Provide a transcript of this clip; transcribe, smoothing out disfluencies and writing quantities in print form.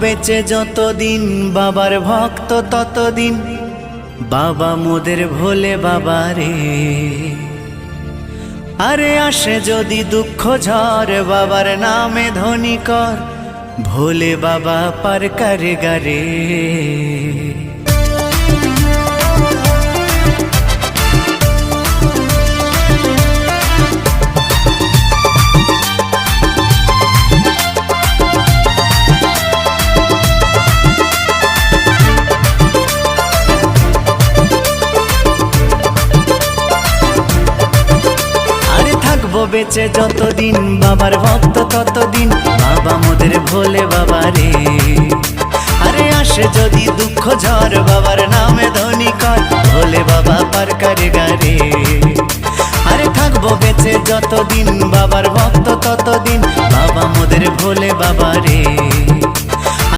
বেঁচে যতদিন বাবার ভক্ত ততদিন বাবা মোদের ভোলে বাবা রে। আরে আসে যদি দুঃখ ঝড় বাবার নামে ধ্বনি কর ভোলে বাবা পার করে গারে। বেঁচে যতদিন বাবার ভক্ত ততদিন বাবা মোদের ভোলে বাবা রে। আরে আসে যদি দুঃখ ঝড় বাবার নামে ধ্বনি কর ভোলে বাবা পার করে গারে। আরে থাকবো বেঁচে যতদিন বাবার ভক্ত ততদিন বাবা মোদের ভোলে বাবা রে।